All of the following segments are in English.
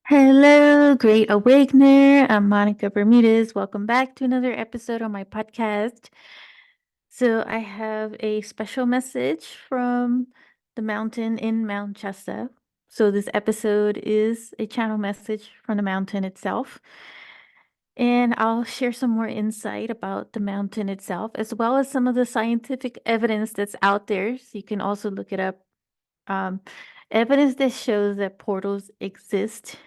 Hello, Great Awakener. I'm Monica Bermudez. Welcome back to another episode on my podcast. So, I have a special message from the mountain in Mount Shasta. So, this episode is a channel message from the mountain itself. And I'll share some more insight about the mountain itself, as well as some of the scientific evidence that's out there. So, you can also look it up um, evidence that shows that portals exist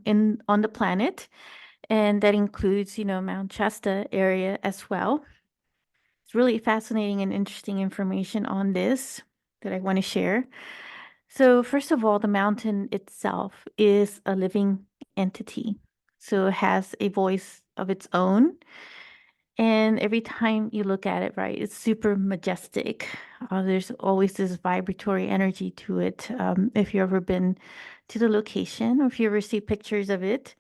in on the planet, and that includes, Mount Shasta area as well. It's really fascinating and interesting information on this that I want to share. So, first of all, the mountain itself is a living entity. So, it has a voice of its own. And every time you look at it, right, it's super majestic. There's always this vibratory energy to it. If you've ever been to the location or if you ever see pictures of it,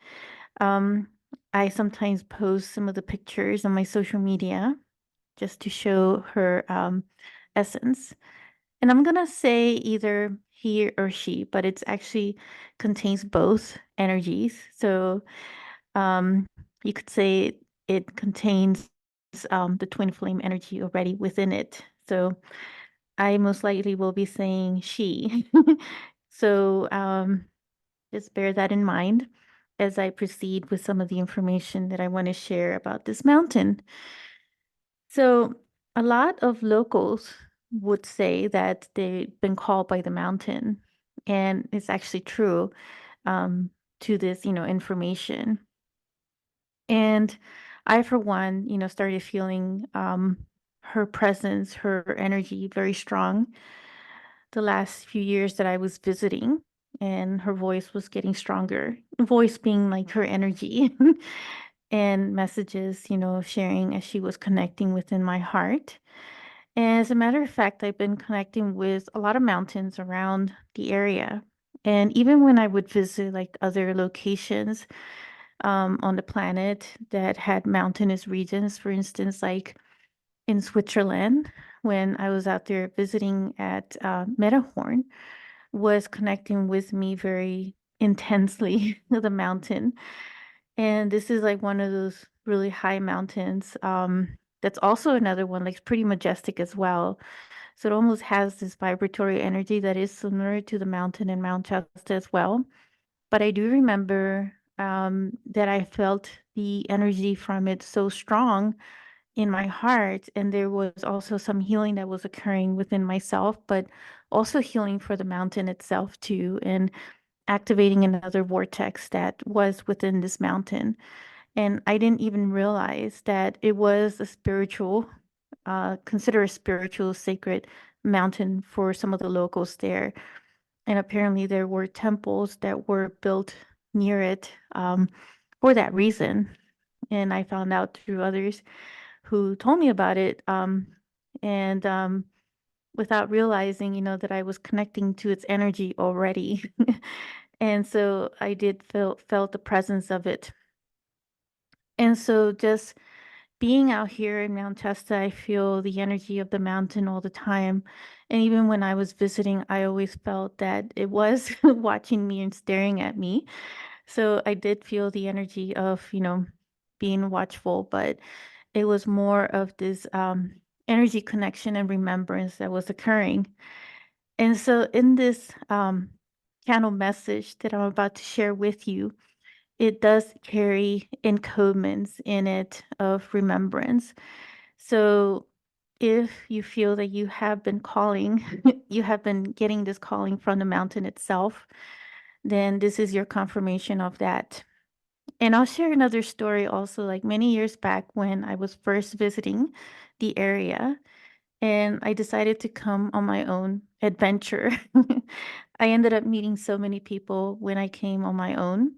um, I sometimes post some of the pictures on my social media just to show her essence. And I'm gonna say either he or she, but it's actually contains both energies. So um, you could say it contains the twin flame energy already within it. So I most likely will be saying she. So just bear that in mind as I proceed with some of the information that I want to share about this mountain. So a lot of locals would say that they've been called by the mountain, and it's actually true um, to this, information. And I, for one, started feeling her presence, her energy very strong the last few years that I was visiting, and her voice was getting stronger. Voice being like her energy and messages, sharing as she was connecting within my heart. And as a matter of fact, I've been connecting with a lot of mountains around the area. And even when I would visit like other locations, on the planet that had mountainous regions. For instance, like in Switzerland, when I was out there visiting at Matterhorn, was connecting with me very intensely with the mountain. And this is like one of those really high mountains. That's also another one, like pretty majestic as well. So it almost has this vibratory energy that is similar to the mountain in Mount Shasta as well. But I do remember that I felt the energy from it so strong in my heart. And there was also some healing that was occurring within myself, but also healing for the mountain itself, too, and activating another vortex that was within this mountain. And I didn't even realize that it was a spiritual, consider a spiritual, sacred mountain for some of the locals there. And apparently, there were temples that were built near it for that reason. And I found out through others who told me about it. And without realizing, that I was connecting to its energy already. And so I did felt the presence of it. And so just being out here in Mount Shasta, I feel the energy of the mountain all the time. And even when I was visiting, I always felt that it was watching me and staring at me. So I did feel the energy of, being watchful, but it was more of this energy connection and remembrance that was occurring. And so in this channel message that I'm about to share with you, it does carry encodements in it of remembrance. So if you feel that you have been calling, you have been getting this calling from the mountain itself, then this is your confirmation of that. And I'll share another story also, like many years back when I was first visiting the area and I decided to come on my own adventure. I ended up meeting so many people when I came on my own.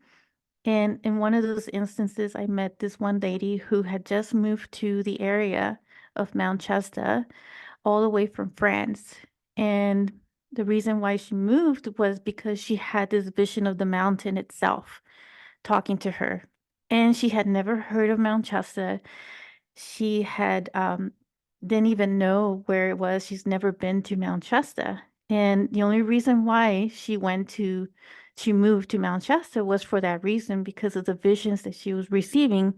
And in one of those instances, I met this one lady who had just moved to the area of Mount Shasta, all the way from France. And the reason why she moved was because she had this vision of the mountain itself talking to her. And she had never heard of Mount Shasta. She had didn't even know where it was. She's never been to Mount Shasta. And the only reason why she went to she moved to Mount Shasta was for that reason, because of the visions that she was receiving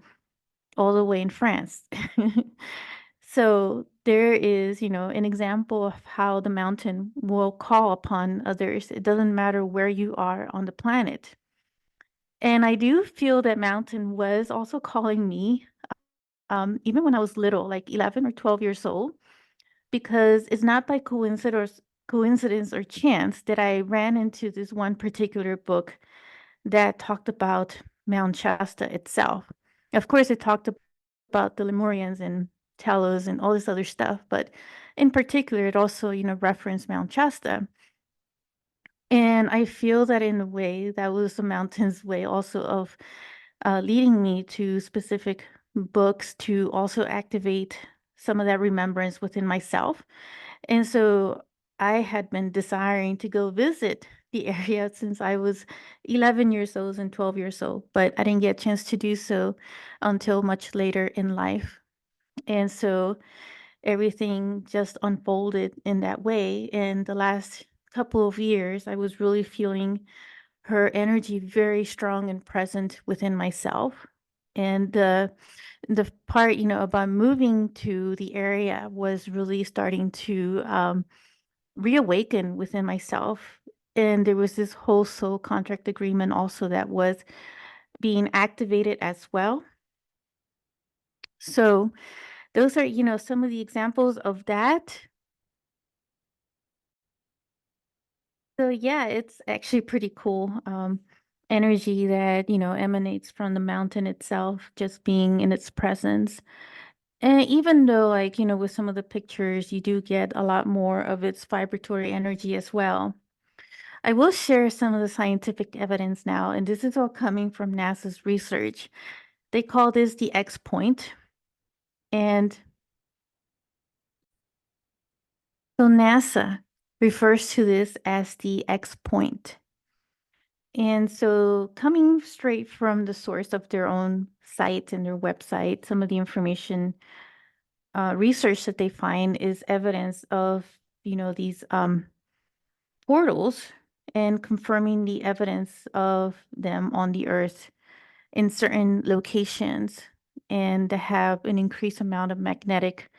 all the way in France. So there is, an example of how the mountain will call upon others. It doesn't matter where you are on the planet. And I do feel that mountain was also calling me, even when I was little, like 11 or 12 years old, because it's not by coincidence or chance that I ran into this one particular book that talked about Mount Shasta itself. Of course, it talked about the Lemurians and Talos and all this other stuff, but in particular, it also, referenced Mount Shasta. And I feel that in a way, that was the mountain's way also of leading me to specific books to also activate some of that remembrance within myself. And so I had been desiring to go visit the area since I was 11 years old and 12 years old, but I didn't get a chance to do so until much later in life. And so everything just unfolded in that way. And the last couple of years, I was really feeling her energy very strong and present within myself. And the part, about moving to the area was really starting to reawaken within myself. And there was this whole soul contract agreement also that was being activated as well. So those are, some of the examples of that. So yeah, it's actually pretty cool. Energy that, emanates from the mountain itself, just being in its presence. And even though, like, with some of the pictures, you do get a lot more of its vibratory energy as well. I will share some of the scientific evidence now, and this is all coming from NASA's research. They call this the X point. And so NASA refers to this as the X point. And so, coming straight from the source of their own site and their website, some of the information, research that they find is evidence of, these portals, and confirming the evidence of them on the earth in certain locations, and to have an increased amount of magnetic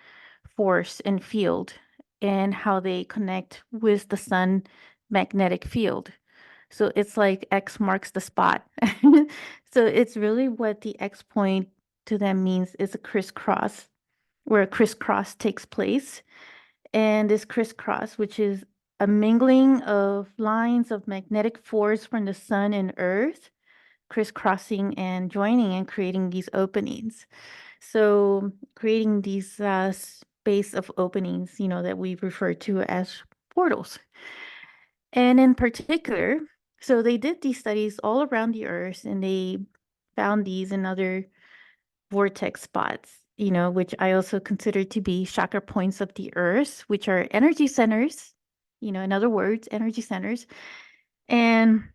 force and field, and how they connect with the sun magnetic field. So it's like X marks the spot. So it's really what the X point to them means is a crisscross, where a crisscross takes place. And this crisscross, which is a mingling of lines of magnetic force from the sun and earth, crisscrossing and joining and creating these openings. So creating these space of openings, that we refer to as portals. And in particular, so they did these studies all around the earth, and they found these in other vortex spots, which I also consider to be chakra points of the earth, which are energy centers, in other words, energy centers. And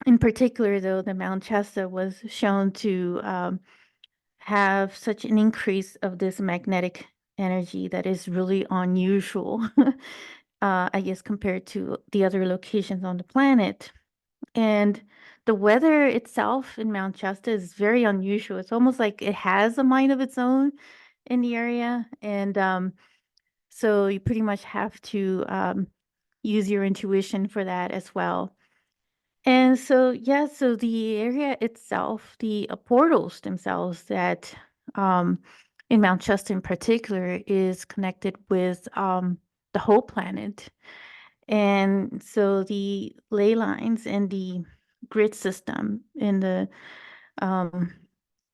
in particular, though, the Mount Shasta was shown to have such an increase of this magnetic energy that is really unusual, I guess, compared to the other locations on the planet. And the weather itself in Mount Shasta is very unusual. It's almost like it has a mind of its own in the area. And so you pretty much have to use your intuition for that as well. And so, yeah, so the area itself, the portals themselves that in Mount Shasta in particular is connected with the whole planet. And so the ley lines and the grid system and the um,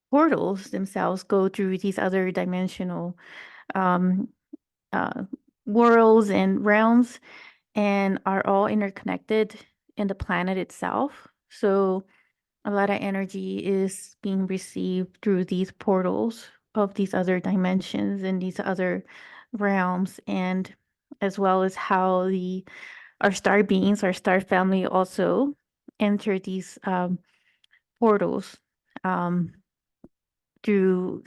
portals themselves go through these other dimensional um, uh, worlds and realms, and are all interconnected in the planet itself. So a lot of energy is being received through these portals of these other dimensions and these other realms, and as well as how the our star beings, our star family also enter these portals um, through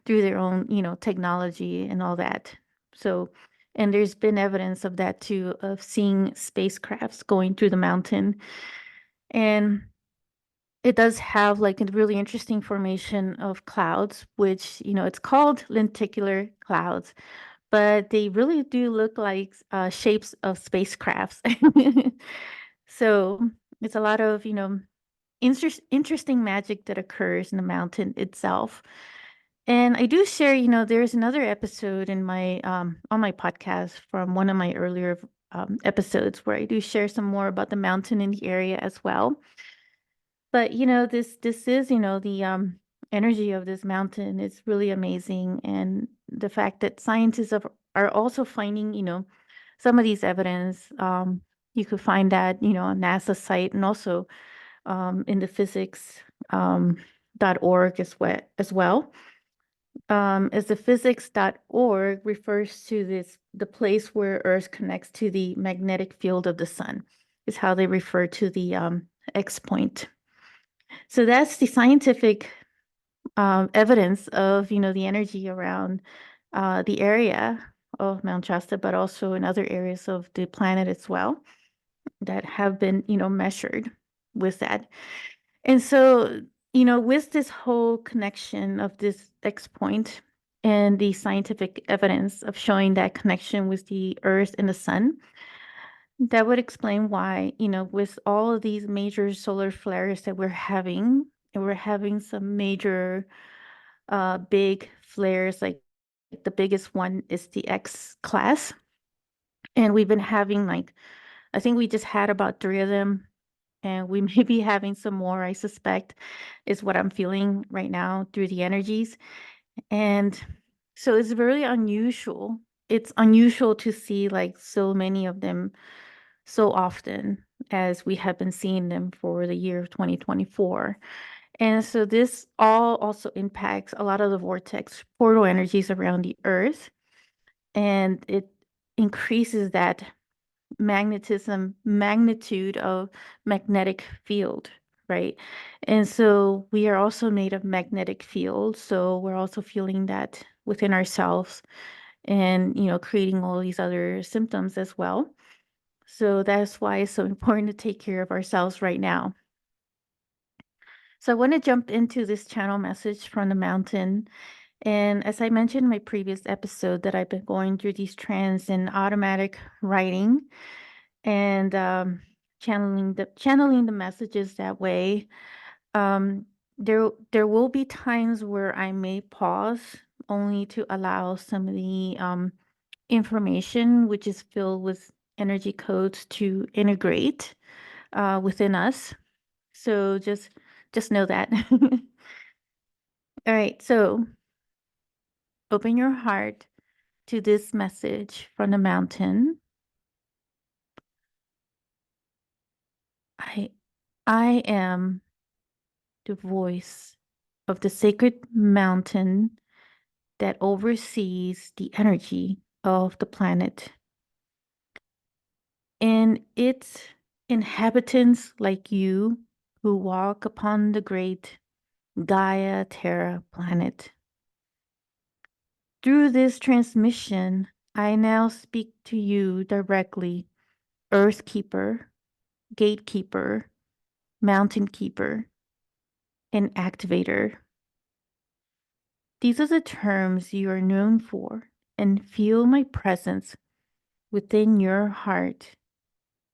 through their own, technology and all that. So, and there's been evidence of that too, of seeing spacecrafts going through the mountain. And it does have like a really interesting formation of clouds, which, it's called lenticular clouds, but they really do look like shapes of spacecrafts. So it's a lot of, interesting magic that occurs in the mountain itself. And I do share, there's another episode in my on my podcast from one of my earlier episodes where I do share some more about the mountain in the area as well. But this is, the energy of this mountain is really amazing, and the fact that scientists are also finding, some of these evidence. You could find that, on NASA site, and also in the physics .org as well. As the physics.org refers to the place where Earth connects to the magnetic field of the sun, is how they refer to the X point. So that's the scientific evidence of, the energy around the area of Mount Shasta, but also in other areas of the planet as well that have been, measured with that. And so, with this whole connection of this X point and the scientific evidence of showing that connection with the Earth and the sun, that would explain why, with all of these major solar flares that we're having, and we're having some major big flares, like the biggest one is the X class. And we've been having like, I think we just had about three of them, and we may be having some more, I suspect, is what I'm feeling right now through the energies. And so it's very unusual. It's unusual to see like so many of them so often as we have been seeing them for the year of 2024. And so this all also impacts a lot of the vortex portal energies around the earth, and it increases that magnitude of magnetic field, right? And so we are also made of magnetic field, so we're also feeling that within ourselves, and creating all these other symptoms as well. So that's why it's so important to take care of ourselves right now. So I want to jump into this channel message from the mountain. And as I mentioned in my previous episode, that I've been going through these trends in automatic writing, and channeling the messages that way. There will be times where I may pause only to allow some of the information, which is filled with energy codes, to integrate within us. So just know that. All right, so open your heart to this message from the mountain. I I am the voice of the sacred mountain that oversees the energy of the planet. And its inhabitants like you who walk upon the great Gaia Terra planet. Through this transmission, I now speak to you directly, Earthkeeper, Gatekeeper, Mountain Keeper, and Activator. These are the terms you are known for, and feel my presence within your heart,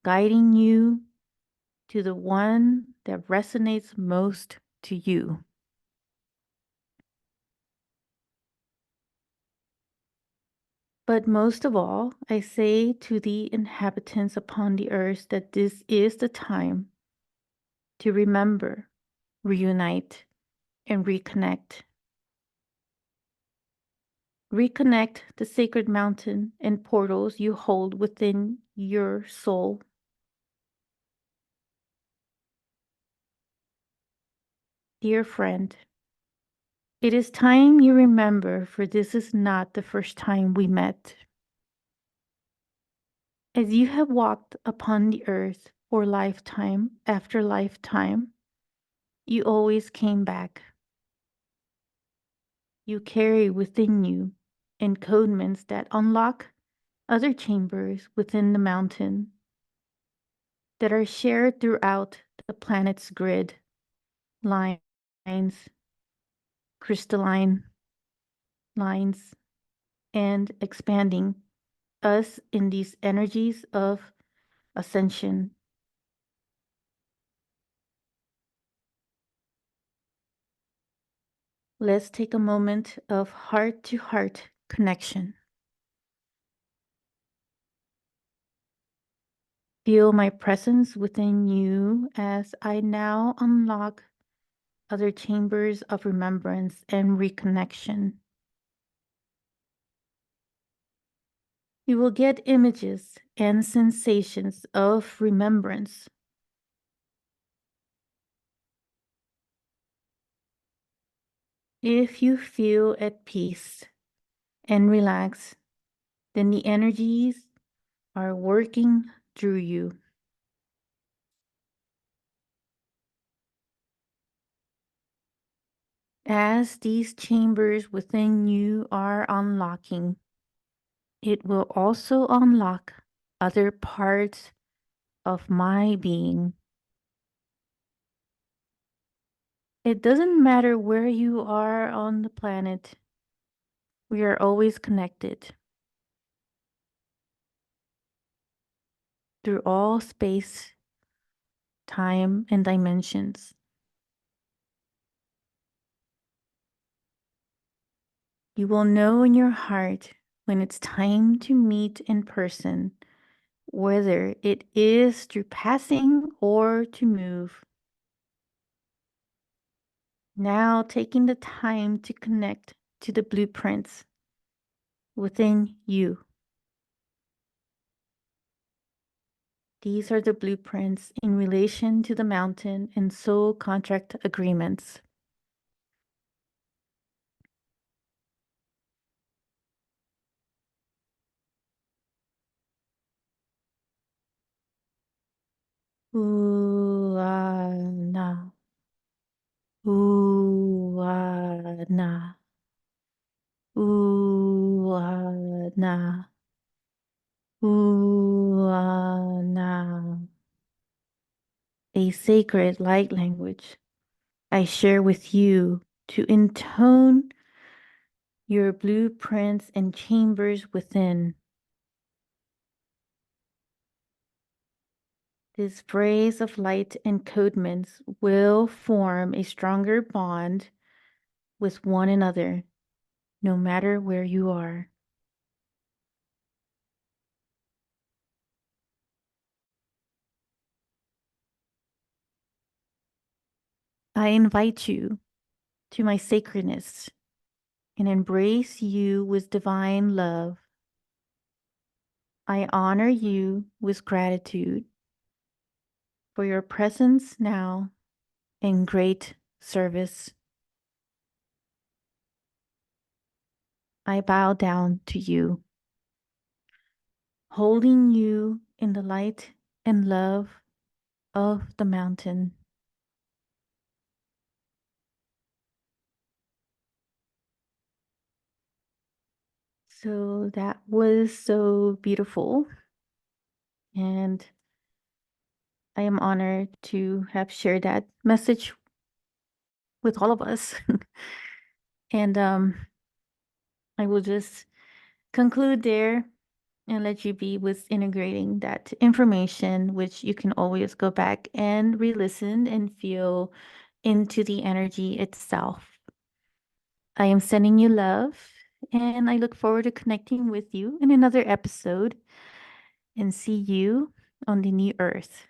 guiding you to the one that resonates most to you. But most of all, I say to the inhabitants upon the earth that this is the time to remember, reunite, and reconnect. Reconnect the sacred mountain and portals you hold within your soul. Dear friend, it is time you remember, for this is not the first time we met. As you have walked upon the earth for lifetime after lifetime, you always came back. You carry within you encodements that unlock other chambers within the mountain. that are shared throughout the planet's grid, lines, crystalline lines, and expanding us in these energies of ascension. Let's take a moment of heart to heart connection. Feel my presence within you as I now unlock other chambers of remembrance and reconnection. You will get images and sensations of remembrance. If you feel at peace and relax, then the energies are working through you. As these chambers within you are unlocking, it will also unlock other parts of my being. It doesn't matter where you are on the planet, we are always connected through all space, time, and dimensions. You will know in your heart when it's time to meet in person, whether it is through passing or to move. Now, taking the time to connect to the blueprints within you. These are the blueprints in relation to the mountain and soul contract agreements. Ooh, ah, na. Ooh, ah, na. Ooh, ah, na. Ooh, ah, na. A sacred light language I share with you to intone your blueprints and chambers within. This phrase of light encodements will form a stronger bond with one another, no matter where you are. I invite you to my sacredness and embrace you with divine love. I honor you with gratitude for your presence now and great service. I bow down to you, holding you in the light and love of the mountain. So that was so beautiful. And I am honored to have shared that message with all of us. And I will just conclude there and let you be with integrating that information, which you can always go back and re listen and feel into the energy itself. I am sending you love, and I look forward to connecting with you in another episode and see you on the new earth.